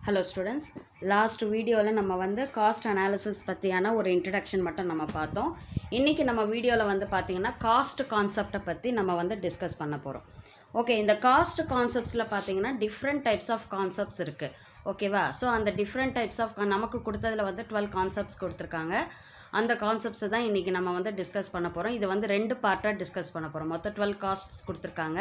Hello students, last வீடியோவில் நம்ம வந்து காஸ்ட் அனாலிசிஸ் பற்றியான ஒரு இன்ட்ரடக்ஷன் மட்டும் நம்ம பார்த்தோம். இன்றைக்கி நம்ம வீடியோவில் வந்து பார்த்திங்கன்னா காஸ்ட் கான்செப்டை பற்றி நம்ம வந்து டிஸ்கஸ் பண்ண போகிறோம். ஓகே, இந்த காஸ்ட் கான்செப்ட்ஸில் பார்த்திங்கன்னா டிஃப்ரெண்ட் டைப்ஸ் ஆஃப் கான்செப்ட்ஸ் இருக்குது. ஓகேவா? ஸோ அந்த டிஃப்ரெண்ட் டைப்ஸ் ஆஃப் நமக்கு கொடுத்ததில் வந்து 12 கான்செப்ட்ஸ் கொடுத்துருக்காங்க. அந்த கான்செப்ட்ஸை தான் இன்றைக்கி நம்ம வந்து டிஸ்கஸ் பண்ண போகிறோம். இது வந்து 2 பார்ட்டாக டிஸ்கஸ் பண்ண போகிறோம். மொத்தம் 12 காஸ்ட்ஸ் கொடுத்துருக்காங்க.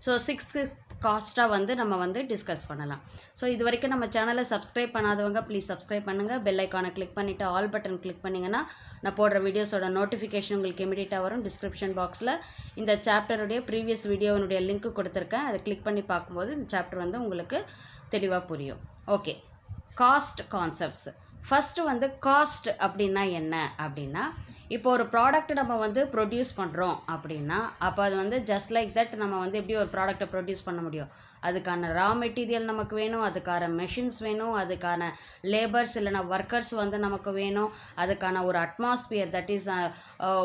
ஸோ 6 காஸ்ட்டாக வந்து நம்ம வந்து டிஸ்கஸ் பண்ணலாம். ஸோ இது வரைக்கும் நம்ம சேனலை சப்ஸ்கிரைப் பண்ணாதவங்க ப்ளீஸ் சப்ஸ்கிரைப் பண்ணுங்கள். பெல் ஐக்கானை கிளிக் பண்ணிவிட்டு ஆல் பட்டன் கிளிக் பண்ணிங்கன்னா நான் போடுற வீடியோஸோட நோட்டிஃபிகேஷன் உங்களுக்கு இமீடியட்டாக வரும். டிஸ்கிரிப்ஷன் பாக்ஸில் இந்த சாப்டருடைய ப்ரீவியஸ் வீடியோனுடைய லிங்க் கொடுத்துருக்கேன். அதை கிளிக் பண்ணி பார்க்கும்போது இந்த சாப்டர் வந்து உங்களுக்கு தெளிவாக புரியும். Okay, cost concepts. ஃபஸ்ட்டு வந்து காஸ்ட் அப்படின்னா என்ன அப்படின்னா, இப்போ ஒரு ப்ராடக்ட் நம்ம வந்து ப்ரொடியூஸ் பண்ணுறோம் அப்படின்னா அப்போ அது வந்து ஜஸ்ட் லைக் தட் நம்ம வந்து எப்படி ஒரு ப்ராடக்டை ப்ரொடியூஸ் பண்ண முடியும்? அதுக்கான ரா மெட்டீரியல் நமக்கு வேணும், அதுக்கான மெஷின்ஸ் வேணும், அதுக்கான லேபர்ஸ் இல்லைனா ஒர்க்கர்ஸ் வந்து நமக்கு வேணும், அதுக்கான ஒரு அட்மாஸ்பியர் தட் இஸ்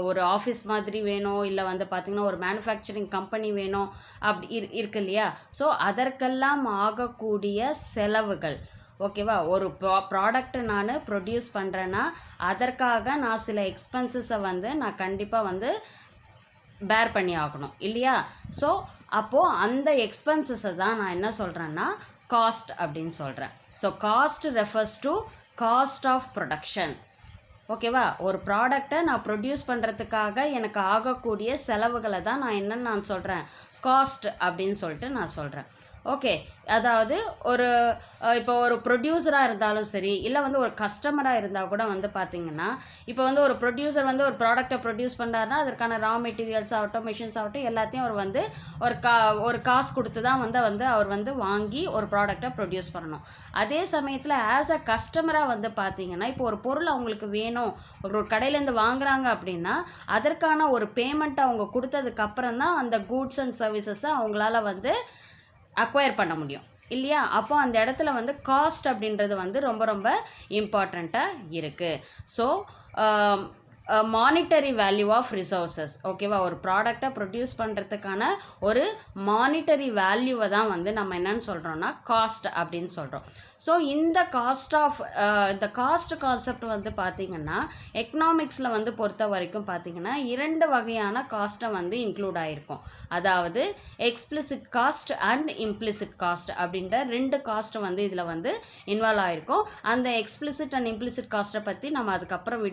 ஒரு ஆஃபீஸ் மாதிரி வேணும், இல்லை வந்து பார்த்திங்கன்னா ஒரு மேனுஃபேக்சரிங் கம்பெனி வேணும், அப்படி இருக்கு இல்லையா? ஸோ அதற்கெல்லாம் ஆகக்கூடிய செலவுகள். ஓகேவா? ஒரு ப்ராடக்ட் நான் ப்ரொடியூஸ் பண்ணுறேன்னா அதற்காக நான் சில எக்ஸ்பென்சஸை வந்து நான் கண்டிப்பாக வந்து பேர் பண்ணி ஆகணும் இல்லையா? ஸோ அப்போது அந்த எக்ஸ்பென்சஸை தான் நான் என்ன சொல்கிறேன்னா காஸ்ட் அப்படின்னு சொல்கிறேன். So cost refers to cost of production. ஓகேவா? ஒரு ப்ராடக்டை நான் ப்ரொடியூஸ் பண்ணுறதுக்காக எனக்கு ஆகக்கூடிய செலவுகளை தான் நான் என்னன்னு நான் சொல்கிறேன், காஸ்ட் அப்படின்னு சொல்லிட்டு நான் சொல்கிறேன். ஓகே, அதாவது ஒரு இப்போ ஒரு ப்ரொடியூசராக இருந்தாலும் சரி, இல்லை வந்து ஒரு கஸ்டமராக இருந்தால் கூட வந்து பார்த்திங்கன்னா, இப்போ வந்து ஒரு ப்ரொடியூசர் வந்து ஒரு ப்ராடக்டை ப்ரொடியூஸ் பண்ணுறாருன்னா அதற்கான ரா மெட்டீரியல்ஸ் ஆகட்டும், மிஷின்ஸ் ஆகட்டும், எல்லாத்தையும் அவர் வந்து ஒரு காசு கொடுத்து தான் வந்து அவர் வந்து வாங்கி ஒரு ப்ராடக்டை ப்ரொடியூஸ் பண்ணணும். அதே சமயத்தில் ஆஸ் அ கஸ்டமராக வந்து பார்த்திங்கன்னா, இப்போ ஒரு பொருள் அவங்களுக்கு வேணும், ஒரு கடையிலேருந்து வாங்குறாங்க அப்படின்னா அதற்கான ஒரு பேமெண்ட்டை அவங்க கொடுத்ததுக்கப்புறம் தான் அந்த கூட்ஸ் அண்ட் சர்வீசஸை அவங்களால வந்து அக்வயர் பண்ண முடியும் இல்லையா? அப்போ அந்த இடத்துல வந்து காஸ்ட் அப்படின்றது வந்து ரொம்ப ரொம்ப இம்பார்ட்டண்ட்டாக இருக்குது. So monetary value of resources. ஓகேவா? ஒரு ப்ராடக்டை ப்ரொடியூஸ் பண்ணுறதுக்கான ஒரு மானிட்டரி வேல்யூவை தான் வந்து நம்ம என்னன்னு சொல்கிறோன்னா காஸ்ட் அப்படின்னு சொல்கிறோம். ஸோ இந்த காஸ்ட் கான்செப்ட் வந்து பார்த்திங்கன்னா எக்கனாமிக்ஸில் வந்து பொறுத்த வரைக்கும் பார்த்திங்கன்னா 2 வகையான காஸ்ட்டை வந்து இன்க்ளூட் ஆகிருக்கும். அதாவது explicit cost and implicit cost அப்படின்ற 2 காஸ்ட் வந்து இதில் வந்து இன்வால்வ் ஆகிருக்கும். அந்த எக்ஸ்பிளிசிட் அண்ட் இம்ப்ளிசிட் காஸ்ட்டை பற்றி நம்ம அதுக்கப்புறம்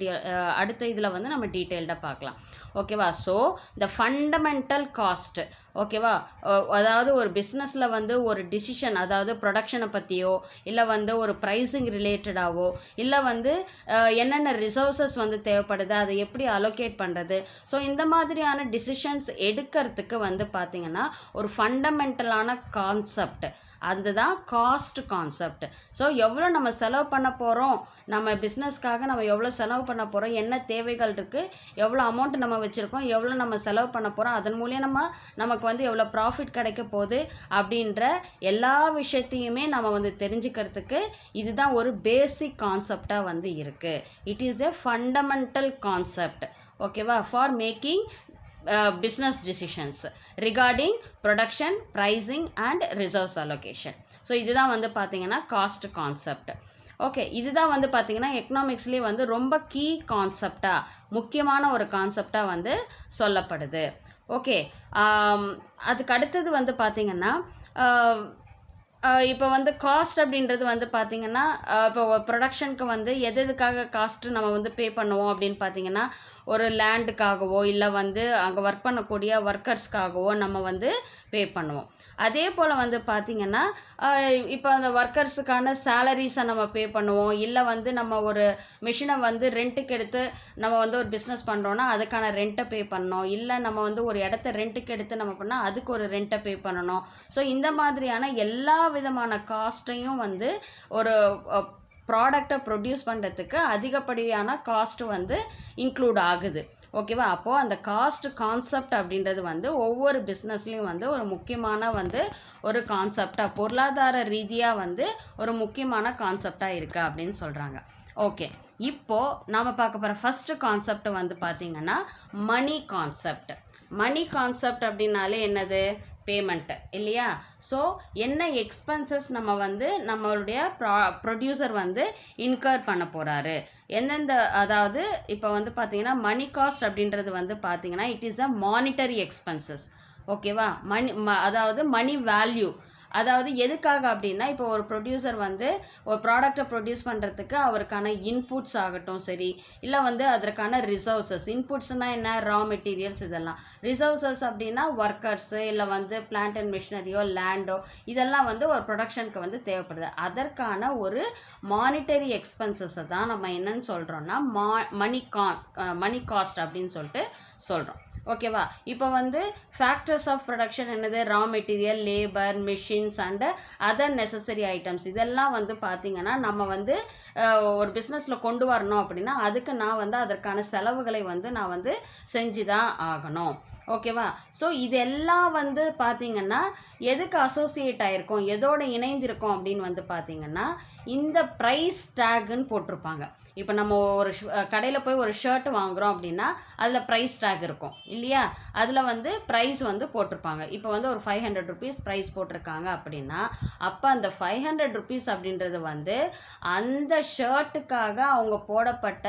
அடுத்த இதில் வந்து நம்ம டீட்டெயில்டாக பார்க்கலாம். ஓகேவா? So the fundamental cost. ஓகேவா? அதாவது ஒரு பிஸ்னஸில் வந்து ஒரு டிசிஷன், அதாவது ப்ரொடக்ஷனை பற்றியோ இல்லை வந்து ஒரு ப்ரைஸிங் ரிலேட்டடாகவோ இல்லை வந்து என்னென்ன ரிசோர்ஸஸ் வந்து தேவைப்படுது, அதை எப்படி அலோகேட் பண்ணுறது, ஸோ இந்த மாதிரியான டிசிஷன்ஸ் எடுக்கிறதுக்கு வந்து பார்த்திங்கன்னா ஒரு ஃபண்டமெண்டலான கான்செப்ட் அதுதான் காஸ்ட் கான்செப்ட். ஸோ எவ்வளோ நம்ம செலவு பண்ண போகிறோம், நம்ம பிஸ்னஸ்க்காக நம்ம எவ்வளோ செலவு பண்ண போகிறோம், என்ன தேவைகள் இருக்குது, எவ்வளோ அமௌண்ட் நம்ம வச்சுருக்கோம், எவ்வளோ நம்ம செலவு பண்ண போகிறோம், அதன் மூலியமாக நமக்கு வந்து எவ்வளோ ப்ராஃபிட் கிடைக்க போகுது அப்படின்ற எல்லா விஷயத்தையுமே நம்ம வந்து தெரிஞ்சுக்கிறதுக்கு இதுதான் ஒரு பேசிக் கான்செப்டாக வந்து இருக்குது. It is a fundamental concept. ஓகேவா? For making business decisions regarding production, pricing and resource allocation. So இதுதான் வந்து பார்த்திங்கன்னா காஸ்ட் கான்செப்ட். ஓகே, இதுதான் வந்து பார்த்திங்கன்னா எக்கனாமிக்ஸ்லேயே வந்து ரொம்ப கீ கான்செப்டாக, முக்கியமான ஒரு கான்செப்டாக வந்து சொல்லப்படுது. ஓகே, அதுக்கு அடுத்தது வந்து பார்த்திங்கன்னா இப்போ வந்து காஸ்ட் அப்படின்றது வந்து பார்த்திங்கன்னா இப்போ ப்ரொடக்ஷனுக்கு வந்து எதுக்காக காஸ்ட்டு நம்ம வந்து பே பண்ணுவோம் அப்படின்னு பார்த்திங்கன்னா ஒரு லேண்டுக்காகவோ இல்லை வந்து அங்கே ஒர்க் பண்ணக்கூடிய ஒர்க்கர்ஸ்க்காகவோ நம்ம வந்து பே பண்ணுவோம். அதே போல் வந்து பார்த்திங்கன்னா இப்போ அந்த ஒர்க்கர்ஸுக்கான சேலரிஸை நம்ம பே பண்ணுவோம், இல்லை வந்து நம்ம ஒரு மிஷினை வந்து ரெண்ட்டுக்கு எடுத்து நம்ம வந்து ஒரு பிஸ்னஸ் பண்ணுறோன்னா அதுக்கான ரெண்ட்டை பே பண்ணணும், இல்லை நம்ம வந்து ஒரு இடத்த ரெண்ட்டுக்கு எடுத்து நம்ம பண்ணால் அதுக்கு ஒரு ரெண்ட்டை பே பண்ணணும். ஸோ இந்த மாதிரியான எல்லா விதமான காஸ்ட்டையும் வந்து ஒரு ப்ராடக்டை ப்ரொடியூஸ் பண்ணுறதுக்கு அதிகப்படியான காஸ்ட்டு வந்து இன்க்ளூட் ஆகுது. ஓகேவா? அப்போது அந்த காஸ்ட் கான்செப்ட் அப்படின்றது வந்து ஒவ்வொரு பிஸ்னஸ்லேயும் வந்து ஒரு முக்கியமான வந்து ஒரு கான்செப்டாக, பொருளாதார ரீதியாக வந்து ஒரு முக்கியமான கான்செப்டாக இருக்குது அப்படின்னு சொல்கிறாங்க. ஓகே, இப்போது நாம் பார்க்க போகிற ஃபஸ்ட்டு கான்செப்ட் வந்து பார்த்திங்கன்னா மணி கான்செப்ட். மணி கான்செப்ட் அப்படின்னாலே என்னது? பேமெண்ட்டு இல்லையா? ஸோ என்ன எக்ஸ்பென்சஸ் நம்ம வந்து நம்மளுடைய ப்ரொடியூசர் வந்து இன்கர் பண்ண போகிறாரு, எந்தெந்த, அதாவது இப்போ வந்து பார்த்தீங்கன்னா மணி காஸ்ட் அப்படின்றது வந்து பார்த்தீங்கன்னா it is a monetary expenses. ஓகேவா? அதாவது மணி வேல்யூ, அதாவது எதுக்காக அப்படின்னா இப்போ ஒரு ப்ரொடியூசர் வந்து ஒரு ப்ராடக்டை ப்ரொடியூஸ் பண்ணுறதுக்கு அவருக்கான இன்புட்ஸ் ஆகட்டும் சரி, இல்லை வந்து அதற்கான ரிசோர்ஸஸ், இன்புட்ஸ்னால் என்ன, ரா மெட்டீரியல்ஸ் இதெல்லாம், ரிசோர்ஸஸ் அப்படின்னா ஒர்க்கர்ஸு இல்லை வந்து பிளான்ட் அண்ட் மிஷினரியோ லேண்டோ இதெல்லாம் வந்து ஒரு ப்ரொடக்ஷனுக்கு வந்து தேவைப்படுது. அதற்கான ஒரு மானிட்டரி எக்ஸ்பென்சஸை தான் நம்ம என்னன்னு சொல்கிறோன்னா மணி காஸ்ட் அப்படின்னு சொல்லிட்டு சொல்கிறோம். ஓகேவா? இப்போ வந்து ஃபேக்டர்ஸ் ஆஃப் ப்ரொடக்ஷன் என்னது, raw material, labour, machines and other necessary items. இதெல்லாம் வந்து பார்த்திங்கன்னா நம்ம வந்து ஒரு பிஸ்னஸில் கொண்டு வரணும் அப்படின்னா அதுக்கு நான் வந்து அதற்கான செலவுகளை வந்து நான் வந்து செஞ்சு தான் ஆகணும். ஓகேவா? ஸோ இதெல்லாம் வந்து பார்த்திங்கன்னா எதுக்கு அசோசியேட் ஆகிருக்கும், எதோடு இணைந்திருக்கும் அப்படின்னு வந்து பார்த்திங்கன்னா இந்த ப்ரைஸ் டேக்குன்னு போட்டிருப்பாங்க. இப்போ நம்ம ஒரு கடையில் போய் ஒரு ஷர்ட் வாங்குகிறோம் அப்படின்னா அதில் ப்ரைஸ் டேக் இருக்கும் இல்லையா? அதில் வந்து ப்ரைஸ் வந்து போட்டிருப்பாங்க. இப்போ வந்து ஒரு 500 rupees ப்ரைஸ் போட்டிருக்காங்க அப்படின்னா அப்போ அந்த 500 rupees அப்படின்றது வந்து அந்த ஷர்ட்டுக்காக அவங்க போடப்பட்ட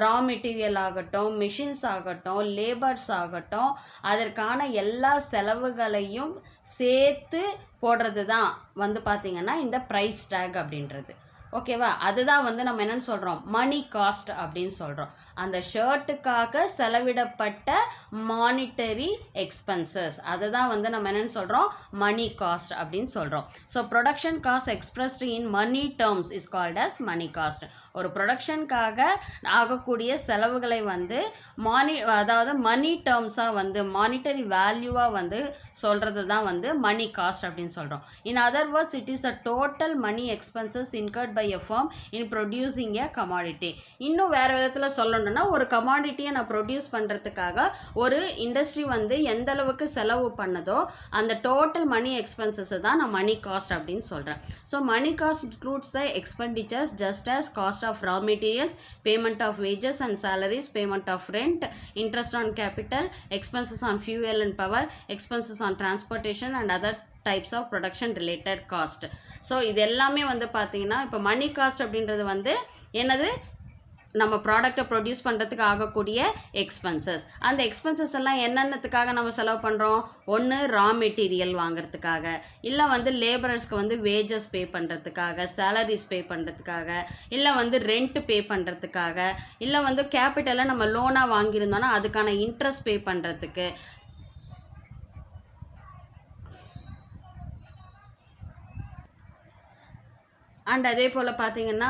ரா மெட்டீரியல் ஆகட்டும், மிஷின்ஸ் ஆகட்டும், லேபர்ஸ் ஆகட்டும், அதற்கான எல்லா செலவுகளையும் சேர்த்து போடுறது தான் வந்து பார்த்திங்கன்னா இந்த ப்ரைஸ் டேக் அப்படின்றது. ஓகேவா? அதுதான் வந்து நம்ம என்னன்னு சொல்கிறோம், மணி காஸ்ட் அப்படின்னு சொல்கிறோம். அந்த ஷர்ட்டுக்காக செலவிடப்பட்ட மானிட்டரி எக்ஸ்பென்சஸ், அதை தான் வந்து நம்ம என்னன்னு சொல்கிறோம், மணி காஸ்ட் அப்படின்னு சொல்கிறோம். So production cost expressed in money terms is called as money cost. ஒரு ப்ரொடக்ஷனுக்காக ஆகக்கூடிய செலவுகளை வந்து அதாவது மணி டேர்ம்ஸாக வந்து மானிட்டரி வேல்யூவாக வந்து சொல்கிறது தான் வந்து மணி காஸ்ட் அப்படின்னு சொல்கிறோம். In other words it is a total money expenses incurred by a firm in producing a commodity. இன்னும் வேறு விதத்தில் சொல்லணும்னா ஒரு கமாடிட்டியை நான் ப்ரொடியூஸ் பண்ணுறதுக்காக ஒரு இண்டஸ்ட்ரி வந்து எந்த அளவுக்கு செலவு பண்ணதோ அந்த டோட்டல் மணி எக்ஸ்பென்சஸை தான் நான் மணி காஸ்ட் அப்படின்னு சொல்கிறேன். So money cost includes the expenditures just as cost of raw materials, payment of wages and salaries, payment of rent, interest on capital, expenses on fuel and power, expenses on transportation and other types of production related cost. So இது எல்லாமே வந்து பார்த்திங்கன்னா இப்போ மணி cost அப்படின்றது வந்து என்னது, நம்ம ப்ராடக்டை ப்ரொடியூஸ் பண்ணுறதுக்கு ஆகக்கூடிய எக்ஸ்பென்சஸ். அந்த எக்ஸ்பென்சஸ் எல்லாம் என்னென்னத்துக்காக நம்ம செலவு பண்ணுறோம், ஒன்று ரா மெட்டீரியல் வாங்குறதுக்காக, இல்லை வந்து லேபரர்ஸ்க்கு வந்து வேஜஸ் பே பண்ணுறதுக்காக, சேலரிஸ் பே பண்ணுறதுக்காக, இல்லை வந்து ரெண்ட் பே பண்ணுறதுக்காக, இல்லை வந்து கேபிட்டலை நம்ம லோனாக வாங்கியிருந்தோன்னா அதுக்கான இன்ட்ரெஸ்ட் பே பண்ணுறதுக்கு, அண்ட் அதே போல் பார்த்திங்கன்னா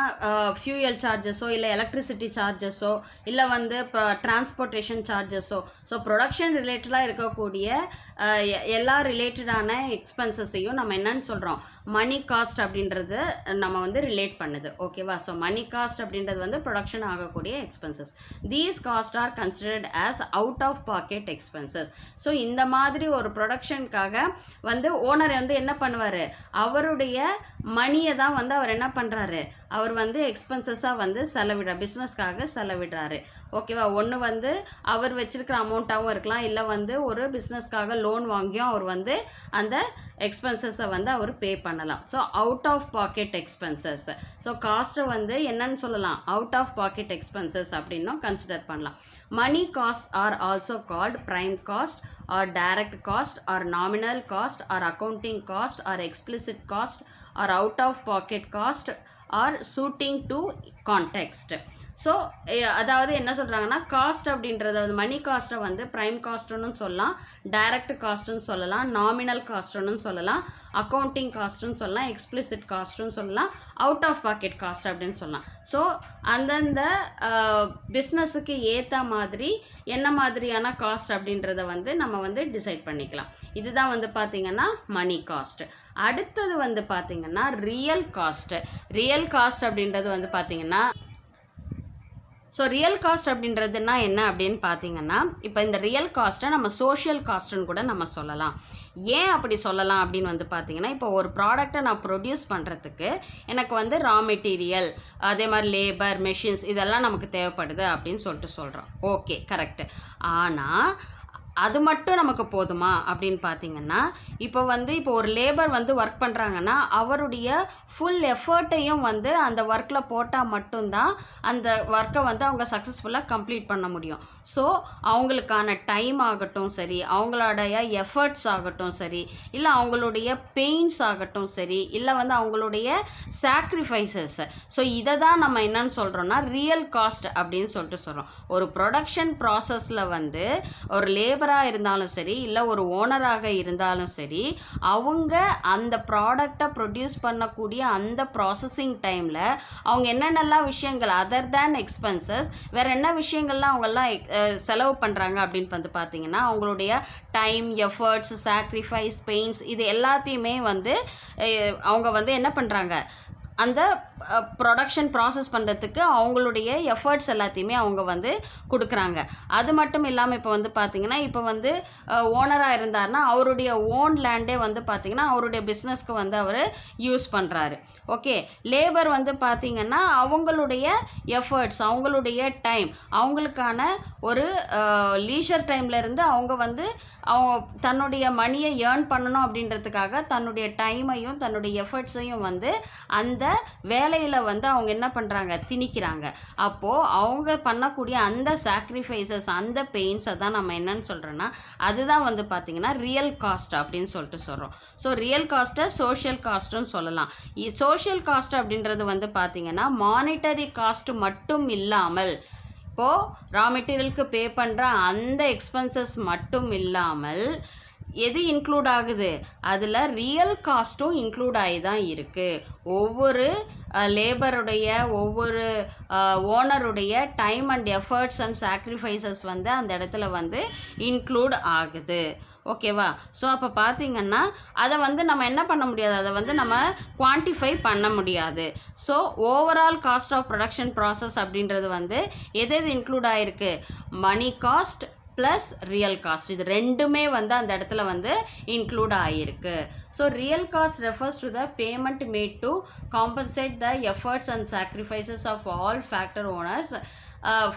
ஃபியூயல் சார்ஜஸோ இல்லை எலக்ட்ரிசிட்டி சார்ஜஸோ இல்லை வந்து இப்போ டிரான்ஸ்போர்ட்டேஷன் சார்ஜஸோ, ஸோ ப்ரொடக்ஷன் ரிலேட்டடாக இருக்கக்கூடிய எல்லா ரிலேட்டடான எக்ஸ்பென்சஸையும் நம்ம என்னன்னு சொல்கிறோம், மணி காஸ்ட் அப்படின்றது நம்ம வந்து ரிலேட் பண்ணுது. ஓகேவா? ஸோ மணி காஸ்ட் அப்படின்றது வந்து ப்ரொடக்ஷன் ஆகக்கூடிய expenses. These cost are considered as out of pocket expenses. So இந்த மாதிரி ஒரு ப்ரொடக்ஷனுக்காக வந்து ஓனர் வந்து என்ன பண்ணுவார், அவருடைய மணியை தான் வந்து அவர் என்ன பண்ணுறாரு, அவர் வந்து எக்ஸ்பென்சஸாக வந்து பிஸ்னஸ்க்காக செலவிடுறாரு. ஓகேவா? ஒன்று வந்து அவர் வச்சிருக்கிற அமௌண்ட்டாகவும் இருக்கலாம், இல்லை வந்து ஒரு பிஸ்னஸ்க்காக லோன் வாங்கியும் அவர் வந்து அந்த எக்ஸ்பென்சஸை வந்து அவர் பே பண்ணலாம். So out of pocket expenses. So காஸ்ட்டை வந்து என்னன்னு சொல்லலாம், அவுட் ஆஃப் பாக்கெட் எக்ஸ்பென்சஸ் அப்படின்னும் கன்சிடர் பண்ணலாம். Money cost or also called prime cost or direct cost or nominal cost or accounting cost or explicit cost or out of pocket cost or suiting to context. So அதாவது என்ன சொல்கிறாங்கன்னா, cost அப்படின்றத வந்து மணி காஸ்ட்டை வந்து prime காஸ்ட்டுன்னு சொல்லலாம், direct காஸ்ட்டுன்னு சொல்லலாம், nominal காஸ்ட்டுன்னு சொல்லலாம், அக்கௌண்டிங் காஸ்ட்டுன்னு சொல்லலாம், எக்ஸ்பிளிசிட் காஸ்ட்டுன்னு சொல்லலாம், அவுட் ஆஃப் பாக்கெட் காஸ்ட் அப்படின்னு சொல்லலாம். ஸோ அந்தந்த பிஸ்னஸுக்கு ஏற்ற மாதிரி என்ன மாதிரியான காஸ்ட் அப்படின்றத வந்து நம்ம வந்து டிசைட் பண்ணிக்கலாம். இதுதான் வந்து பார்த்திங்கன்னா மணி காஸ்ட். அடுத்தது வந்து பார்த்திங்கன்னா ரியல் காஸ்ட். ரியல் காஸ்ட் அப்படின்றது வந்து பார்த்திங்கன்னா, ஸோ ரியல் காஸ்ட் அப்படின்றதுனா என்ன அப்படின்னு பார்த்தீங்கன்னா, இப்போ இந்த ரியல் காஸ்ட்டை நம்ம சோஷியல் காஸ்ட்டுன்னு கூட நம்ம சொல்லலாம். ஏன் அப்படி சொல்லலாம் அப்படின்னு வந்து பார்த்தீங்கன்னா, இப்போ ஒரு ப்ராடக்டை நான் ப்ரொடியூஸ் பண்ணுறதுக்கு எனக்கு வந்து ரா மெட்டீரியல், அதே மாதிரி லேபர், மெஷின்ஸ் இதெல்லாம் நமக்கு தேவைப்படுது அப்படின்னு சொல்கிறோம். Okay, correct. ஆனால் அது மட்டும் நமக்கு போதுமா அப்படின்னு பார்த்தீங்கன்னா, இப்போ ஒரு லேபர் ஒர்க் பண்ணுறாங்கன்னா அவருடைய ஃபுல் எஃபர்ட்டையும் அந்த ஒர்க்கில் போட்டால் மட்டும்தான் அந்த ஒர்க்கை அவங்க சக்ஸஸ்ஃபுல்லாக கம்ப்ளீட் பண்ண முடியும். ஸோ அவங்களுக்கான டைம் ஆகட்டும் சரி, அவங்களுடைய எஃபர்ட்ஸ் ஆகட்டும் சரி, இல்லை அவங்களுடைய பெயின்ஸ் ஆகட்டும் சரி, இல்லை அவங்களுடைய சாக்ரிஃபைசஸ், ஸோ இதை தான் நம்ம என்னன்னு சொல்கிறோன்னா ரியல் காஸ்ட் அப்படின்னு சொல்லிட்டு சொல்கிறோம். ஒரு ப்ரொடக்ஷன் ப்ராசஸில் ஒரு லேபராக இருந்தாலும் சரி, இல்லை ஒரு ஓனராக இருந்தாலும் சரி, அவங்க அந்த ப்ராடக்டை ப்ரொடியூஸ் பண்ணக்கூடிய அந்த ப்ராசஸிங் டைமில் அவங்க என்னென்னலாம் விஷயங்கள் அதர் தேன் எக்ஸ்பென்சஸ், வேறு என்ன விஷயங்கள்லாம் அவங்கெல்லாம் செலவு பண்ணுறாங்க அப்படின்னு பார்த்தீங்கன்னா, அவங்களுடைய டைம், எஃபர்ட்ஸ், சாக்ரிஃபைஸ், பெயின்ஸ், இது எல்லாத்தையுமே அவங்க என்ன பண்ணுறாங்க, அந்த ப்ரொடக்ஷன் ப்ராசஸ் பண்ணுறதுக்கு அவங்களுடைய எஃபர்ட்ஸ் எல்லாத்தையுமே அவங்க கொடுக்குறாங்க. அது மட்டும் இல்லாமல் இப்போ பார்த்தீங்கன்னா, இப்போ ஓனராக இருந்தார்னா அவருடைய ஓன் லேண்டே பார்த்தீங்கன்னா அவருடைய பிஸ்னஸ்க்கு அவர் யூஸ் பண்ணுறாரு. ஓகே, லேபர் பார்த்தீங்கன்னா அவங்களுடைய எஃபர்ட்ஸ், அவங்களுடைய டைம், அவங்களுக்கான ஒரு லீஷர் டைம்லேருந்து அவங்க அவங்க தன்னுடைய மணியை ஏர்ன் பண்ணணும் அப்படின்றதுக்காக தன்னுடைய டைமையும் தன்னுடைய எஃபர்ட்ஸையும் அந்த வேலையில் அவங்க என்ன பண்ணுறாங்க, திணிக்கிறாங்க. அப்போது அவங்க பண்ணக்கூடிய அந்த சாக்ரிஃபைசஸ், அந்த பெயின்ஸை தான் நம்ம என்னன்னு சொல்கிறோன்னா அதுதான் பார்த்திங்கன்னா ரியல் காஸ்ட் அப்படின்னு சொல்லிட்டு சொல்கிறோம். ஸோ ரியல் காஸ்ட்டை சோஷியல் காஸ்ட்டுன்னு சொல்லலாம். சோஷியல் காஸ்ட் அப்படின்றது பார்த்திங்கன்னா மானிட்டரி காஸ்ட் மட்டும் இல்லாமல், இப்போது ரா மெட்டீரியலுக்கு பே பண்ணுற அந்த எக்ஸ்பென்சஸ் மட்டும் இல்லாமல் எது இன்க்ளூட் ஆகுது, அதில் ரியல் காஸ்ட்டும் இன்க்ளூட் ஆகி தான் இருக்குது. ஒவ்வொரு லேபருடைய, ஒவ்வொரு ஓனருடைய time and efforts and sacrifices அந்த இடத்துல இன்க்ளூட் ஆகுது. ஓகேவா? ஸோ அப்போ பார்த்தீங்கன்னா அதை நம்ம என்ன பண்ண முடியாது, அதை நம்ம குவான்டிஃபை பண்ண முடியாது. So overall cost of production process அப்படின்றது எது இன்க்ளூட் ஆகிருக்கு, money cost plus real cost, இது ரெண்டுமே அந்த இடத்துல இன்க்ளூட் ஆகிருக்கு. So real cost refers to the payment made to compensate the efforts and sacrifices of all factor owners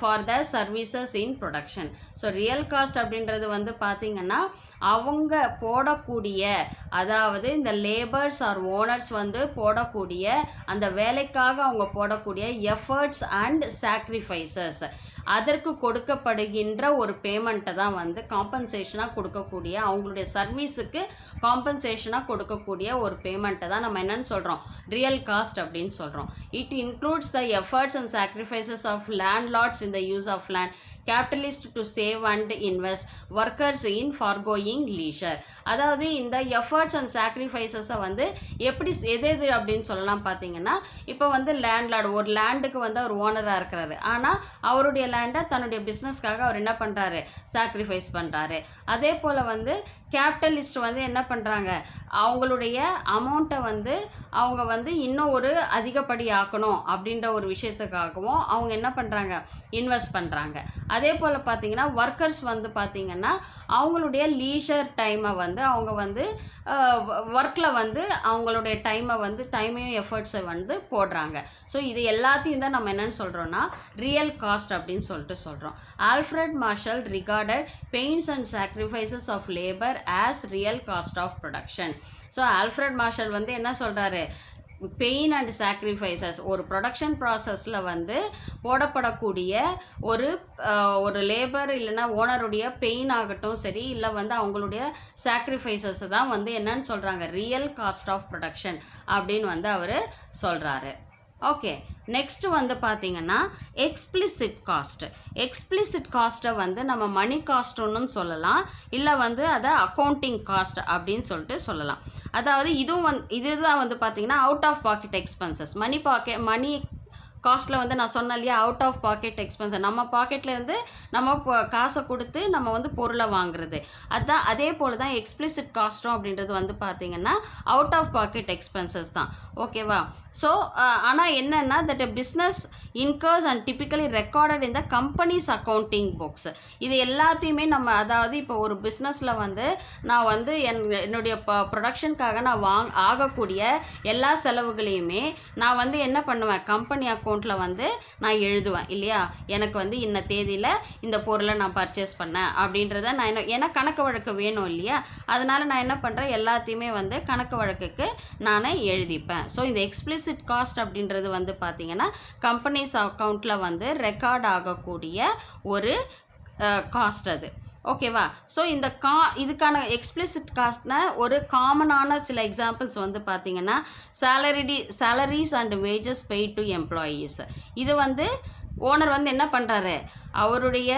for the services in production. So real cost அப்படின்றது பார்த்தீங்கன்னா அவங்க போடக்கூடிய, அதாவது இந்த லேபர்ஸ் ஆர் ஓனர்ஸ் போடக்கூடிய அந்த வேலைக்காக அவங்க போடக்கூடிய எஃபர்ட்ஸ் அண்ட் சாக்ரிஃபைசஸ், அதற்கு கொடுக்கப்படுகின்ற ஒரு பேமெண்ட்டை தான் காம்பன்சேஷனாக கொடுக்கக்கூடிய, அவங்களுடைய சர்வீஸுக்கு காம்பன்சேஷனாக கொடுக்கக்கூடிய ஒரு பேமெண்ட்டை தான் நம்ம என்னன்னு சொல்கிறோம், ரியல் காஸ்ட் அப்படின்னு சொல்கிறோம். It includes the efforts and sacrifices of landlords in the use of land, capitalist to save and invest, workers in foregoing leisure. அதாவது இந்த எஃபர்ட்ஸ் அண்ட் சாக்ரிஃபைசஸை எப்படி எது அப்படின்னு சொல்லலாம் பார்த்தீங்கன்னா, இப்போ லேண்ட்லார்டு ஒரு லேண்டுக்கு அவர் ஓனராக இருக்கிறாரு, ஆனால் அவருடைய லேண்டை தன்னுடைய பிஸ்னஸ்க்காக அவர் என்ன பண்ணுறாரு, சாக்ரிஃபைஸ் பண்ணுறாரு. அதே போல் கேபிட்டலிஸ்ட் என்ன பண்ணுறாங்க, அவங்களுடைய அமௌண்ட்டை அவங்க இன்னும் ஒரு அதிகப்படி ஆக்கணும் அப்படின்ற ஒரு விஷயத்துக்காகவும் அவங்க என்ன பண்ணுறாங்க, இன்வெஸ்ட் பண்ணுறாங்க. அதே போல் பார்த்தீங்கன்னா ஒர்க்கர்ஸ் பார்த்தீங்கன்னா அவங்களுடைய லீஷர் டைமை அவங்க ஒர்க்கில் அவங்களுடைய டைமையும் எஃபர்ட்ஸை போடுறாங்க. ஸோ இது எல்லாத்தையும் தான் நம்ம என்னென்னு சொல்கிறோன்னா ரியல் காஸ்ட் அப்படின்னு சொல்லிட்டு சொல்கிறோம். Alfred Marshall regarded pains and sacrifices of labour as real cost of production. So Alfred Marshall என்ன சொல்கிறாரு, பெயின் அண்ட் சாக்ரிஃபைசஸ், ஒரு ப்ரொடக்ஷன் ப்ராசஸில் போடப்படக்கூடிய ஒரு லேபர் இல்லைன்னா ஓனருடைய பெயின் ஆகட்டும் சரி, இல்லை அவங்களுடைய சாக்ரிஃபைசஸ் தான் என்னன்னு சொல்கிறாங்க, ரியல் காஸ்ட் ஆஃப் ப்ரொடக்ஷன் அப்படின்னு அவர் சொல்கிறாரு. ஓகே, நெக்ஸ்ட் பார்த்தீங்கன்னா எக்ஸ்பிளிசிட் காஸ்ட். எக்ஸ்பிளிசிட் காஸ்ட்டை நம்ம மணி காஸ்ட்டுன்னு சொல்லலாம், இல்லை அதை அக்கௌண்டிங் காஸ்ட் அப்படின்னு சொல்லிட்டு சொல்லலாம். அதாவது இதுதான் பார்த்தீங்கன்னா அவுட் ஆஃப் பாக்கெட் எக்ஸ்பென்சஸ். மணி காஸ்ட்டில் நான் சொன்னேன் இல்லையா, அவுட் ஆஃப் பாக்கெட் எக்ஸ்பென்சஸ், நம்ம பாக்கெட்லேருந்து நம்ம காசை கொடுத்து நம்ம பொருளை வாங்குறது, அதுதான். அதே போல் தான் எக்ஸ்பிளிசிட் காஸ்ட்டும் அப்படின்றது பார்த்தீங்கன்னா அவுட் ஆஃப் பாக்கெட் எக்ஸ்பென்சஸ் தான். ஓகேவா? ஸோ ஆனால் என்னென்னா that business incurs and typically recorded in the company's accounting books. இது எல்லாத்தையுமே நம்ம அதாவது இப்போ ஒரு பிஸ்னஸில் வந்து நான் வந்து என்னுடைய ப்ரொடக்ஷனுக்காக நான் ஆகக்கூடிய எல்லா செலவுகளையுமே நான் வந்து என்ன பண்ணுவேன், கம்பெனி அக்கௌண்ட்டில் வந்து நான் எழுதுவேன் இல்லையா. எனக்கு வந்து இன்ன தேதியில் இந்த பொருளை நான் பர்ச்சேஸ் பண்ணேன் அப்படின்றத நான் ஏன்னா கணக்கு வழக்கு வேணும் இல்லையா. அதனால் நான் என்ன பண்ணுறேன், எல்லாத்தையுமே வந்து கணக்கு வழக்குக்கு நான் எழுதிப்பேன். ஸோ இந்த எக்ஸ்பிளிசிட் காஸ்ட் அப்படின்றது வந்து பார்த்திங்கன்னா கம்பெனிஸ் அக்கௌண்ட்டில் வந்து ரெக்கார்ட் ஆகக்கூடிய ஒரு காஸ்ட் அது. ஓகேவா. ஸோ இந்த இதுக்கான எக்ஸ்பிளிசிட் காஸ்ட்னா ஒரு காமனான சில எக்ஸாம்பிள்ஸ் வந்து பார்த்திங்கன்னா salaries and wages paid to employees. இது வந்து ஓனர் வந்து என்ன பண்ணுறாரு, அவருடைய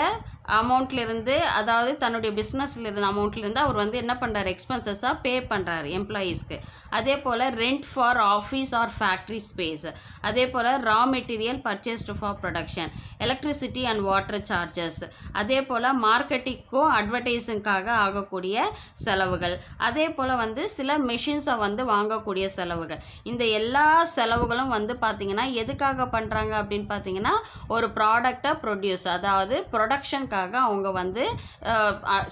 அமௌண்ட்லேருந்து அதாவது தன்னுடைய பிஸ்னஸில் இருந்த அமௌண்ட்லேருந்து அவர் வந்து என்ன பண்ணுறாரு, எக்ஸ்பென்சஸாக பே பண்ணுறாரு எம்ப்ளாயீஸ்க்கு. அதே போல் rent for office or factory space, அதே போல் raw material purchased for production, electricity and water charges, அதே போல் மார்க்கெட்டிங்க்கும் அட்வர்டைஸிங்காக ஆகக்கூடிய செலவுகள், அதே போல் வந்து சில மெஷின்ஸை வந்து வாங்கக்கூடிய செலவுகள். இந்த எல்லா செலவுகளும் வந்து பார்த்திங்கன்னா எதுக்காக பண்ணுறாங்க அப்படின்னு பார்த்தீங்கன்னா ஒரு ப்ராடக்டை ப்ரொடியூஸ் அதாவது ப்ரொடக்ஷனுக்காக அவங்க வந்து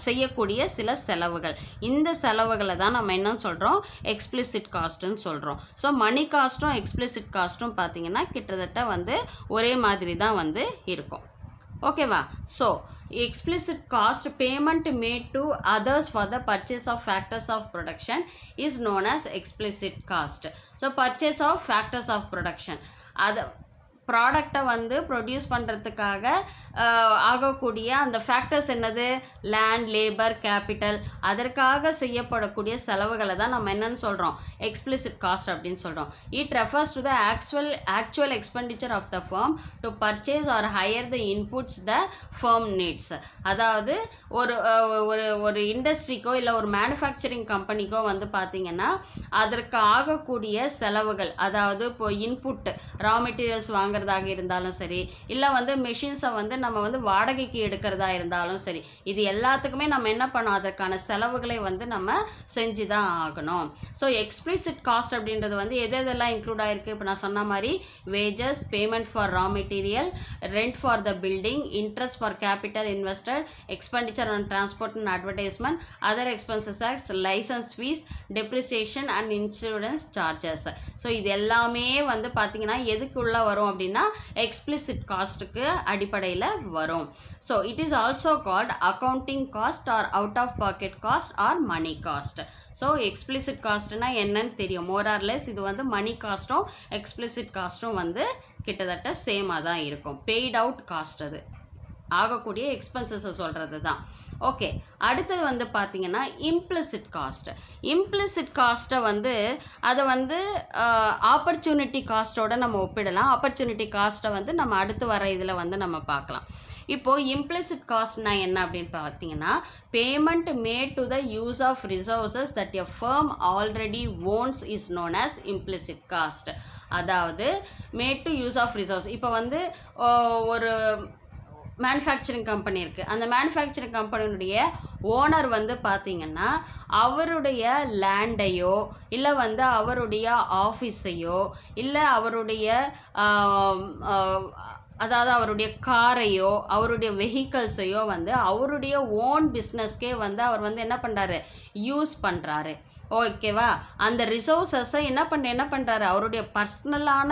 செய்யக்கூடிய சில செலவுகள். இந்த செலவுகளை தான் நம்ம என்ன சொல்கிறோம், எக்ஸ்பிளிசிட் காஸ்ட்டுன்னு சொல்கிறோம். ஸோ மணி காஸ்ட்டும் எக்ஸ்பிளிசிட் காஸ்ட்டும் பார்த்திங்கன்னா கிட்டத்தட்ட வந்து ஒரே மாதிரி தான் வந்து இருக்கும். ஓகேவா. So explicit cost payment made to others for the purchase of factors of production is known as explicit cost. So purchase of factors of production, அது ப்ராடக்டை வந்து ப்ரொடியூஸ் பண்ணுறதுக்காக ஆகக்கூடிய அந்த ஃபேக்டர்ஸ் என்னது, லேண்ட், லேபர், கேபிட்டல், அதற்காக செய்யப்படக்கூடிய செலவுகளை தான் நம்ம என்னன்னு சொல்கிறோம், எக்ஸ்பிளிசிட் காஸ்ட் அப்படின்னு சொல்கிறோம். It refers to the actual expenditure of the firm to purchase or hire the inputs the firm needs. அதாவது ஒரு இண்டஸ்ட்ரிக்கோ இல்லை ஒரு மேனுஃபேக்சரிங் கம்பெனிக்கோ வந்து பார்த்திங்கன்னா அதற்கு ஆகக்கூடிய செலவுகள், அதாவது இப்போ இன்புட் ரா மெட்டீரியல்ஸ் வாங்குறதாக இருந்தாலும் சரி, இல்லை வந்து மெஷின்ஸை வந்து நம்ம வந்து வாடகைக்கு எடுக்கிறதா இருந்தாலும் சரி, இது எல்லாத்துக்குமே நம்ம என்ன பண்ணோம், அதற்கான செலவுகளை வந்து நம்ம செஞ்சு தான் ஆகணும். ஸோ எக்ஸ்பிளிசிட் காஸ்ட் அப்படின்றது வந்து எதெல்லாம் இன்க்ளூட் ஆகிருக்கு, இப்போ நான் சொன்ன மாதிரி wages, payment for raw material, rent for the building, interest for capital invested, expenditure on transport and advertisement, other expenses ஆக்ஸ், licence fees, depreciation and insurance charges. So இது எல்லாமே வந்து பார்த்திங்கன்னா எதுக்குள்ள வரும் அப்படின்னா எக்ஸ்பிளிசிட் காஸ்ட்டுக்கு அடிப்படையில் வரும். So it is also called accounting cost or out of pocket cost or money cost. So explicit காஸ்ட்னா என்னன்னு தெரியும், மோர் ஆர் லெஸ் இது வந்து மணி காஸ்ட்டும் எக்ஸ்பிளிசிட் காஸ்ட்டும் வந்து கிட்டத்தட்ட சேமாக தான் இருக்கும். பெய்ட் அவுட் காஸ்ட் அது ஆகக்கூடிய எக்ஸ்பென்சஸை சொல்கிறது தான். ஓகே, அடுத்தது வந்து பார்த்திங்கன்னா இம்ப்ளிசிட் காஸ்ட். இம்ப்ளிசிட் காஸ்ட்டை வந்து அதை வந்து ஆப்பர்ச்சுனிட்டி காஸ்ட்டோட நம்ம ஒப்பிடலாம். ஆப்பர்ச்சுனிட்டி காஸ்ட்டை வந்து நம்ம அடுத்து வர இதில் வந்து நம்ம பார்க்கலாம். இப்போது இம்ப்ளிசிட் காஸ்ட்னா என்ன அப்படின்னு பார்த்தீங்கன்னா payment made to the use of resources that a firm already owns is known as implicit cost. அதாவது made to use of resource, இப்போ வந்து ஒரு மேனுஃபேக்சரிங் கம்பெனி இருக்குது, அந்த மேனுஃபேக்சரிங் கம்பெனியுடைய ஓனர் வந்து பார்த்திங்கன்னா அவருடைய லேண்டையோ இல்லை வந்து அவருடைய ஆஃபீஸையோ இல்லை அவருடைய அதாவது அவருடைய காரையோ அவருடைய வெஹிக்கல்ஸையோ வந்து அவருடைய ஓன் பிஸ்னஸ்க்கே வந்து அவர் வந்து என்ன பண்ணுறாரு, யூஸ் பண்ணுறாரு. ஓகேவா. அந்த ரிசோர்ஸஸை என்ன பண்ணுறாரு, அவருடைய பர்சனலான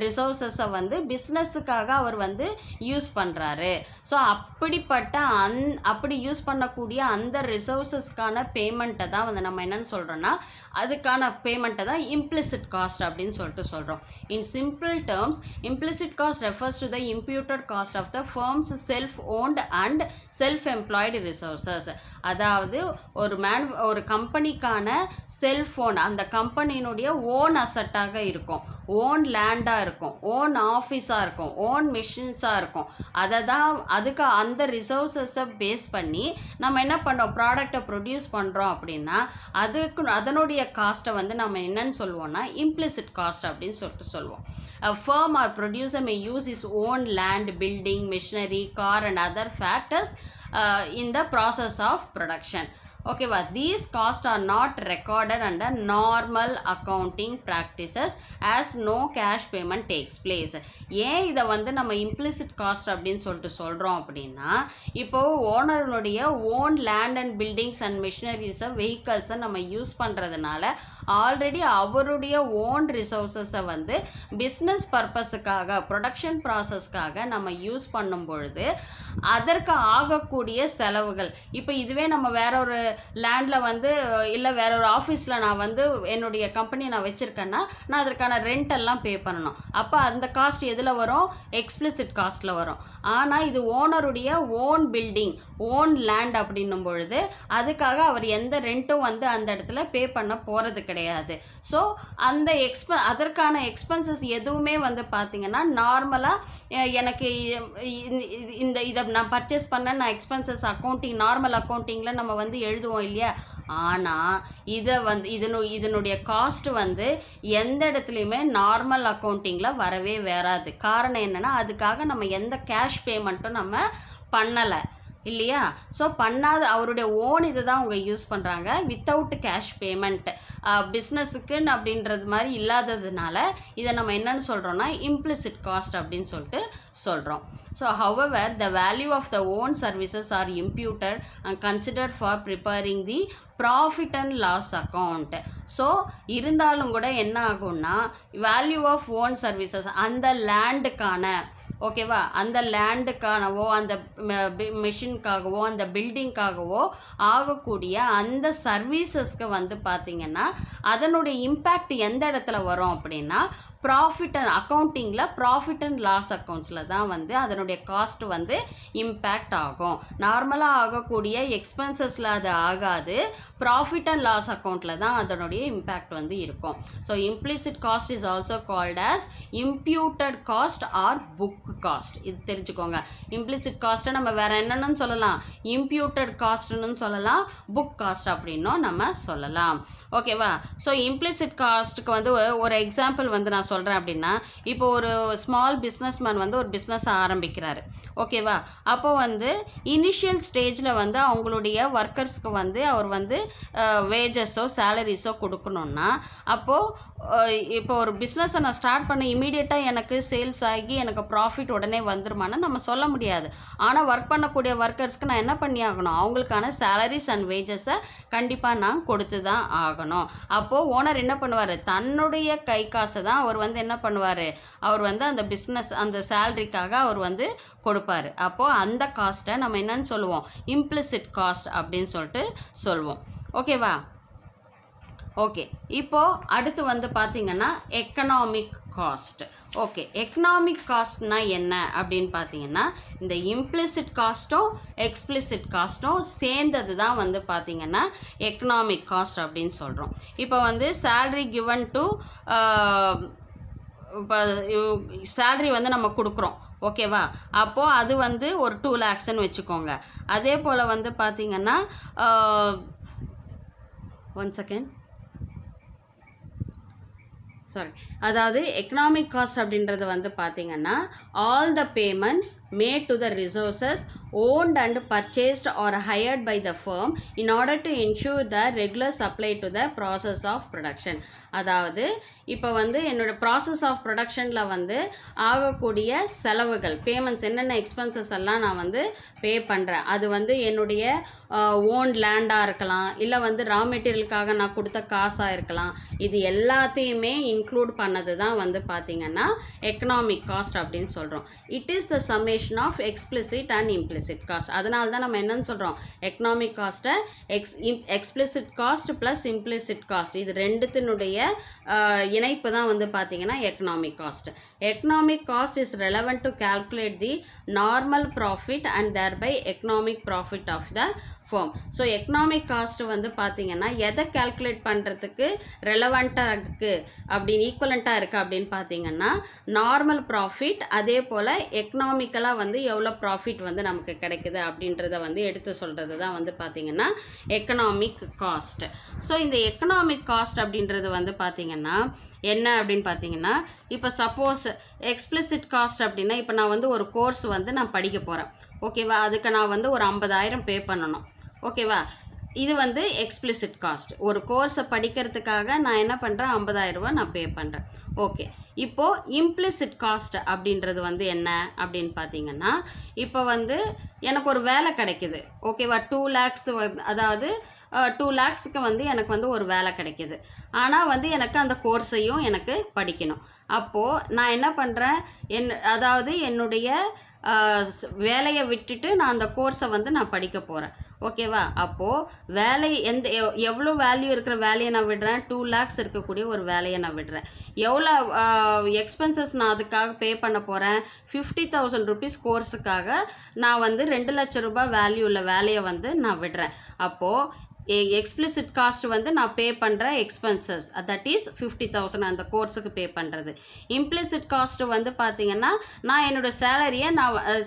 ரிசோர்ஸஸை வந்து பிஸ்னஸுக்காக அவர் வந்து யூஸ் பண்ணுறாரு. ஸோ அப்படிப்பட்ட அப்படி யூஸ் பண்ணக்கூடிய அந்த ரிசோர்ஸஸ்க்கான பேமெண்ட்டை தான் வந்து நம்ம என்னன்னு சொல்கிறோன்னா அதுக்கான பேமெண்ட்டை தான் இம்ப்ளிசிட் காஸ்ட் அப்படின்னு சொல்கிறோம். In simple terms implicit cost refers to the imputed cost of the firm's self owned and self employed resources. அதாவது ஒரு கம்பெனிக்கான செல்ஃபோன் அந்த கம்பெனியினுடைய ஓன் அசட்டாக இருக்கும், ஓன் லேண்டாக இருக்கும், ஓன் ஆஃபீஸாக இருக்கும், ஓன் மிஷின்ஸாக இருக்கும். அதுக்கு அந்த ரிசோர்ஸஸை பேஸ் பண்ணி நம்ம என்ன பண்ணுறோம், ப்ராடக்டை ப்ரொடியூஸ் பண்ணுறோம் அப்படின்னா அதனுடைய காஸ்ட்டை வந்து நம்ம என்னன்னு சொல்லுவோம்னா இம்ப்ளிசிட் காஸ்ட் அப்படின்னு சொல்லுவோம். A firm or producer may use his own land, building, machinery, car and other factors in the process of production. ஓகேவா. These cost are not recorded under normal accounting practices as no cash payment takes place. ஏன் இதை வந்து நம்ம implicit cost அப்படின்னு சொல்லிட்டு சொல்கிறோம் அப்படின்னா, இப்போது ஓனருடைய own land and buildings and மிஷினரிஸை வெஹிக்கல்ஸை நம்ம யூஸ் பண்ணுறதுனால ஆல்ரெடி அவருடைய ஓன் ரிசோர்ஸஸை வந்து பிஸ்னஸ் பர்பஸுக்காக ப்ரொடக்ஷன் ப்ராசஸ்க்காக நம்ம யூஸ் பண்ணும் பொழுது அதற்கு ஆகக்கூடிய செலவுகள், இப்போ இதுவே நம்ம வேற ஒரு லேண்டில் வந்து இல்லை வேற ஒரு ஆஃபீஸில் நான் வந்து என்னுடைய கம்பெனியை நான் வச்சுருக்கேன்னா நான் அதற்கான ரெண்ட் எல்லாம் பே பண்ணணும். அப்போ அந்த காஸ்ட் எதில் வரும்? எக்ஸ்பிளிசிட் காஸ்ட்டில் வரும். ஆனால் இது ஓனருடைய ஓன் பில்டிங், ஓன் லேண்ட் அப்படின்னும் பொழுது அதுக்காக அவர் எந்த ரெண்ட்டும் வந்து அந்த இடத்துல பே பண்ண போகிறது கிடையாது. ஸோ அந்த அதற்கான எக்ஸ்பென்சஸ் எதுவுமே வந்து பார்த்திங்கன்னா நார்மலாக எனக்கு இதை நான் பர்ச்சேஸ் பண்ண நான் எக்ஸ்பென்சஸ் அக்கௌண்டிங் நார்மல் அக்கௌண்டிங்கில் நம்ம வந்து எழுதுவோம் இல்லையா. ஆனால் இதை வந்து இதனுடைய காஸ்ட் வந்து எந்த இடத்துலையுமே நார்மல் அக்கௌண்டிங்கில் வரவே வராது. காரணம் என்னென்னா அதுக்காக நம்ம எந்த கேஷ் பேமெண்ட்டும் நம்ம பண்ணலை இல்லையா. ஸோ பண்ணாத அவருடைய ஓன் இது தான் அவங்க யூஸ் பண்ணுறாங்க வித்தவுட் கேஷ் பேமெண்ட். பிஸ்னஸுக்குன்னு அப்படின்றது மாதிரி இல்லாததுனால இதை நம்ம என்னன்னு சொல்கிறோன்னா இம்ப்ளிசிட் காஸ்ட் அப்படின்னு சொல்லிட்டு சொல்கிறோம். So however the value of the own services are imputed and considered for preparing the profit and loss account. So இருந்தாலும் கூட என்ன ஆகும்னா வேல்யூ ஆஃப் ஓன் சர்வீசஸ் அந்த லேண்டுக்கான ஓகேவா அந்த லேண்டுக்கானவோ அந்த மிஷினுக்காகவோ அந்த பில்டிங்காகவோ ஆகக்கூடிய அந்த சர்வீசஸ்க்கு வந்து பார்த்திங்கன்னா அதனுடைய இம்பேக்ட் எந்த இடத்துல வரும் அப்படின்னா ப்ராஃபிட் அண்ட் அக்கௌண்டிங்கில் ப்ராஃபிட் அண்ட் லாஸ் அக்கௌண்ட்ஸில் தான் வந்து அதனுடைய காஸ்ட் வந்து இம்பேக்ட் ஆகும். நார்மலாக ஆகக்கூடிய எக்ஸ்பென்சஸில் அது ஆகாது, ப்ராஃபிட் அண்ட் லாஸ் அக்கௌண்ட்டில் தான் அதனுடைய இம்பேக்ட் வந்து இருக்கும். So implicit cost is also called as imputed cost R book cost. இது தெரிஞ்சுக்கோங்க. இம்ப்ளிசிட் காஸ்ட்டை நம்ம வேறு என்னென்னு சொல்லலாம், இம்ப்யூட்டட் காஸ்ட்னு சொல்லலாம், புக் காஸ்ட் அப்படின்னும் நம்ம சொல்லலாம். ஓகேவா. ஸோ இம்ப்ளிசிட் காஸ்ட்டுக்கு வந்து ஒரு எக்ஸாம்பிள் வந்து நான் சொல்கிறேன் அப்படின்னா, இப்போ ஒரு ஸ்மால் பிஸ்னஸ்மேன் வந்து ஒரு பிஸ்னஸ் ஆரம்பிக்கிறாரு ஓகேவா. அப்போ வந்து இனிஷியல் ஸ்டேஜில் வந்து அவங்களுடைய ஒர்க்கர்ஸ்க்கு வந்து அவர் வந்து வேஜஸோ சேலரிஸோ கொடுக்கணுன்னா அப்போது இப்போ ஒரு பிஸ்னஸை நான் ஸ்டார்ட் பண்ண இமீடியட்டாக எனக்கு சேல்ஸ் ஆகி எனக்கு ப்ராஃபிட் உடனே வந்துருமான்னு நம்ம சொல்ல முடியாது. ஆனால் ஒர்க் பண்ணக்கூடிய ஒர்க்கர்ஸ்க்கு நான் என்ன பண்ணி ஆகணும், அவங்களுக்கான சேலரிஸ் அண்ட் வேஜஸை கண்டிப்பாக நான் கொடுத்து தான் ஆகணும். அப்போது ஓனர் என்ன பண்ணுவார், தன்னுடைய கை காசை தான் அவர் வந்து என்ன பண்ணுவார், அவர் வந்து அந்த பிஸ்னஸ் அந்த சேலரிக்காக அவர் வந்து கொடுப்பார். அப்போது அந்த காஸ்ட்டை நம்ம என்னன்னு சொல்லுவோம், இம்ப்ளிசிட் காஸ்ட் அப்படின்னு சொல்லிட்டு சொல்லுவோம். ஓகேவா. ஓகே, இப்போது அடுத்து வந்து பார்த்திங்கன்னா எக்கனாமிக் காஸ்ட். ஓகே, எக்கனாமிக் காஸ்ட்னா என்ன அப்படின்னு பார்த்தீங்கன்னா இந்த இம்ப்ளிசிட் காஸ்ட்டும் எக்ஸ்பிளிசிட் காஸ்ட்டும் சேர்ந்தது தான் வந்து பார்த்திங்கன்னா எக்கனாமிக் காஸ்ட் அப்படின்னு சொல்கிறோம். இப்போ வந்து சேல்ரி கிவன் டு இப்போ சேல்ரி வந்து நம்ம கொடுக்குறோம் ஓகேவா. அப்போது அது வந்து ஒரு 2 lakhsன்னு வச்சுக்கோங்க. அதே போல் வந்து பார்த்திங்கன்னா 1 second சாரி, அதாவது எக்கனாமிக் காஸ்ட் அப்படின்றது வந்து பார்த்திங்கன்னா all the payments mat to the resources owned and purchased or hired by the firm in order to ensure the regular supply to the process of production. அதாவது இப்போ வந்து என்னோட process of ப்ரொடக்ஷனில் வந்து ஆகக்கூடிய செலவுகள் பேமெண்ட்ஸ் என்னென்ன எக்ஸ்பென்சஸ் எல்லாம் நான் வந்து பே பண்ணுறேன், அது வந்து என்னுடைய ஓன் லேண்டாக இருக்கலாம், இல்லை வந்து ரா மெட்டீரியலுக்காக நான் கொடுத்த காசாக இருக்கலாம். இது எல்லாத்தையுமே இன்க்ளூட் பண்ணது தான் வந்து பார்த்திங்கன்னா எக்கனாமிக் காஸ்ட் அப்படின்னு சொல்கிறோம். It is the summation of explicit and implicit cost. அதனால தான் நம்ம என்னன்னு சொல்கிறோம், எக்கனாமிக் காஸ்ட்டை explicit cost plus implicit cost இது ரெண்டுத்தினுடைய இணைப்பு தான் வந்து பார்த்திங்கன்னா economic cost. Economic cost is relevant to calculate the normal profit and thereby economic profit of the firm. So economic cost வந்து பார்த்திங்கன்னா எதை கால்குலேட் பண்ணுறதுக்கு ரெலவெண்ட்டாக இருக்குது அப்படின்னு ஈக்குவலண்ட்டாக இருக்குது அப்படின்னு பார்த்திங்கன்னா நார்மல் ப்ராஃபிட், அதே போல் எக்கனாமிக்கலாக வந்து எவ்வளோ ப்ராஃபிட் வந்து நமக்கு கிடைக்குது அப்படின்றத வந்து எடுத்து சொல்கிறது தான் வந்து பார்த்திங்கன்னா எக்கனாமிக் காஸ்ட். ஸோ இந்த எக்கனாமிக் காஸ்ட் அப்படின்றது வந்து பார்த்திங்கன்னா என்ன அப்படின்னு பார்த்தீங்கன்னா, இப்போ சப்போஸ் எக்ஸ்பிளிசிட் காஸ்ட் அப்படின்னா இப்போ நான் வந்து ஒரு கோர்ஸ் வந்து நான் படிக்க போகிறேன் ஓகேவா. அதுக்கு நான் வந்து ஒரு 50,000 பே பண்ணணும் ஓகேவா. இது வந்து எக்ஸ்பிளிசிட் காஸ்ட். ஒரு கோர்ஸை படிக்கிறதுக்காக நான் என்ன பண்ணுறேன், 50,000 ரூபா நான் பே பண்ணுறேன். ஓகே, இப்போது இம்ப்ளிசிட் காஸ்ட் அப்படின்றது வந்து என்ன அப்படின்னு பார்த்தீங்கன்னா, இப்போ வந்து எனக்கு ஒரு வேலை கிடைக்குது, ஓகேவா, 2 lakhs அதாவது 2 lakhsக்கு வந்து எனக்கு வந்து ஒரு வேலை கிடைக்கிது. ஆனால் வந்து எனக்கு அந்த கோர்ஸையும் எனக்கு படிக்கணும். அப்போது நான் என்ன பண்ணுறேன், அதாவது என்னுடைய வேலையை விட்டுட்டு நான் அந்த கோர்ஸை வந்து நான் படிக்க போகிறேன். ஓகேவா, அப்போது வேலை எவ்வளோ வேல்யூ இருக்கிற வேலையை நான் விடுறேன், 2 lakhs இருக்கக்கூடிய ஒரு வேலையை நான் விடுறேன். எவ்வளோ எக்ஸ்பென்சஸ் நான் அதுக்காக பே பண்ண போகிறேன், 50,000 rupees கோர்ஸுக்காக நான் வந்து 2 லட்சம் ரூபாய் வேல்யூ உள்ள வேலையை வந்து நான் விடுறேன். அப்போது எக்ஸ்பிளிசிட் காஸ்ட் வந்து நான் பே பண்ணுற எக்ஸ்பென்சஸ், தட் இஸ் 50,000 அந்த கோர்ஸுக்கு பே பண்ணுறது. இம்ப்ளிசிட் காஸ்ட் வந்து பார்த்திங்கன்னா, நான் என்னோடய